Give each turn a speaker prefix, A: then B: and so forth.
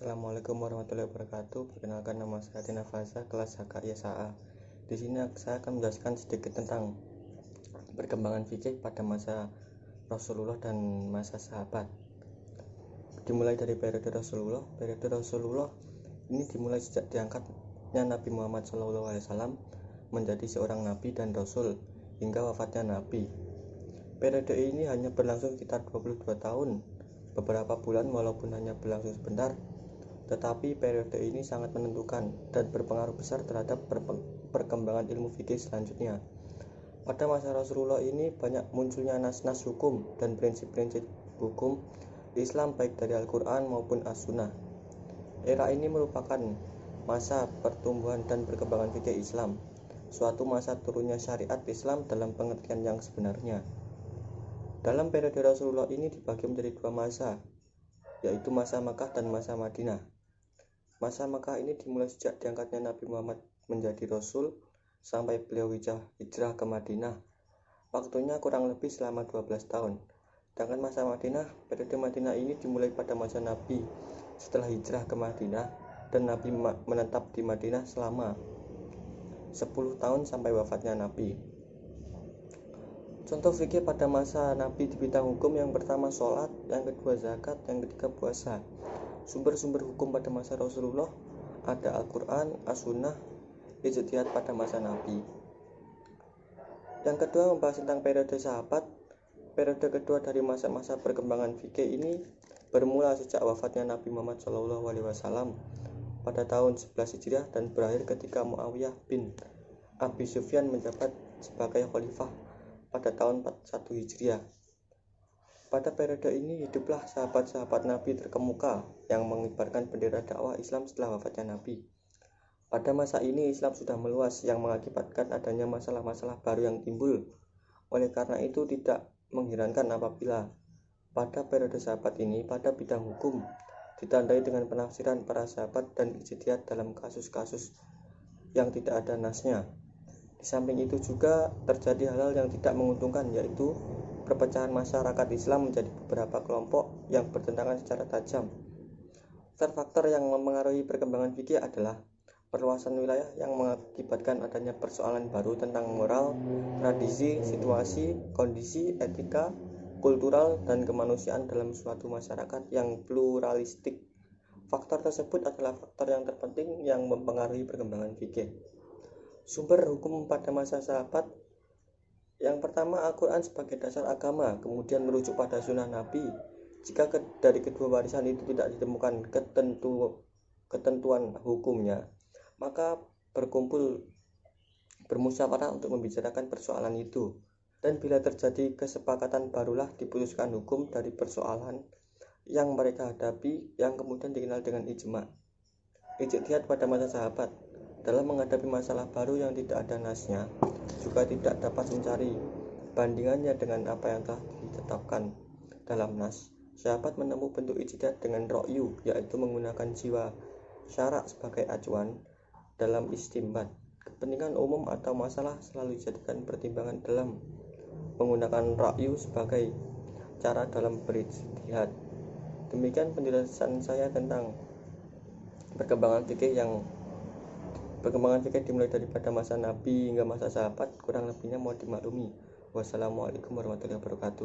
A: Assalamualaikum warahmatullahi wabarakatuh. Perkenalkan, nama saya Tina Faza, kelas HKISA. Di sini saya akan menjelaskan sedikit tentang perkembangan fikih pada masa Rasulullah dan masa sahabat. Dimulai dari periode Rasulullah. Periode Rasulullah ini dimulai sejak diangkatnya Nabi Muhammad SAW menjadi seorang nabi dan rasul hingga wafatnya Nabi. Periode ini hanya berlangsung sekitar 22 tahun. Beberapa bulan walaupun hanya berlangsung sebentar, tetapi periode ini sangat menentukan dan berpengaruh besar terhadap perkembangan ilmu fikih selanjutnya. Pada masa Rasulullah ini banyak munculnya nas-nas hukum dan prinsip-prinsip hukum Islam baik dari Al-Quran maupun As-Sunnah. Era ini merupakan masa pertumbuhan dan perkembangan fikih Islam, suatu masa turunnya syariat Islam dalam pengertian yang sebenarnya. Dalam periode Rasulullah ini dibagi menjadi dua masa, yaitu masa Makkah dan masa Madinah. Masa Makkah ini dimulai sejak diangkatnya Nabi Muhammad menjadi Rasul sampai beliau hijrah ke Madinah. Waktunya kurang lebih selama 12 tahun. Sedangkan masa Madinah, periode Madinah ini dimulai pada masa Nabi setelah hijrah ke Madinah dan Nabi menetap di Madinah selama 10 tahun sampai wafatnya Nabi. Contoh fikih pada masa Nabi di bidang hukum: yang pertama sholat, yang kedua zakat, yang ketiga puasa. Sumber-sumber hukum pada masa Rasulullah ada Al-Quran, As-Sunnah, ijtihad pada masa Nabi. Yang kedua membahas tentang periode sahabat. Periode kedua dari masa-masa perkembangan fikih ini bermula sejak wafatnya Nabi Muhammad SAW pada tahun 11 Hijriah dan berakhir ketika Muawiyah bin Abi Sufyan menjabat sebagai khalifah pada tahun 41 Hijriah. Pada periode ini hiduplah sahabat-sahabat Nabi terkemuka yang mengibarkan bendera dakwah Islam setelah wafatnya Nabi. Pada masa ini Islam sudah meluas yang mengakibatkan adanya masalah-masalah baru yang timbul. Oleh karena itu tidak mengherankan apabila pada periode sahabat ini pada bidang hukum ditandai dengan penafsiran para sahabat dan ijtihad dalam kasus-kasus yang tidak ada nasnya. Di samping itu juga terjadi hal-hal yang tidak menguntungkan, yaitu perpecahan masyarakat Islam menjadi beberapa kelompok yang bertentangan secara tajam. Faktor yang mempengaruhi perkembangan fikih adalah perluasan wilayah yang mengakibatkan adanya persoalan baru tentang moral, tradisi, situasi, kondisi, etika, kultural, dan kemanusiaan dalam suatu masyarakat yang pluralistik. Faktor tersebut adalah faktor yang terpenting yang mempengaruhi perkembangan fikih. Sumber hukum pada masa sahabat: yang pertama Al-Quran sebagai dasar agama, kemudian merujuk pada sunnah Nabi. Jika dari kedua warisan itu tidak ditemukan ketentuan hukumnya, maka bermusyawarah untuk membicarakan persoalan itu, dan bila terjadi kesepakatan barulah diputuskan hukum dari persoalan yang mereka hadapi, yang kemudian dikenal dengan ijma'. Ijtihad pada masa sahabat: dalam menghadapi masalah baru yang tidak ada nasnya, juga tidak dapat mencari bandingannya dengan apa yang telah ditetapkan dalam nas, sahabat menempuh bentuk ijtihad dengan ra'yu, yaitu menggunakan jiwa syara' sebagai acuan dalam istinbat. Kepentingan umum atau masalah selalu dijadikan pertimbangan dalam menggunakan ra'yu sebagai cara dalam berijtihad. Demikian penjelasan saya tentang perkembangan fikih dimulai daripada masa Nabi hingga masa sahabat. Kurang lebihnya mohon dimaklumi. Wassalamualaikum warahmatullahi wabarakatuh.